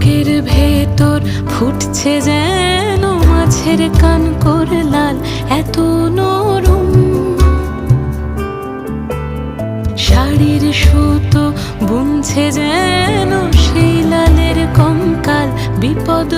বুকের ভেতর ফুটছে যেন মাছের কান করে লাল, এত নরম। শাড়ির সুতো বুনছে যেন সেই লালের কঙ্কাল, বিপদ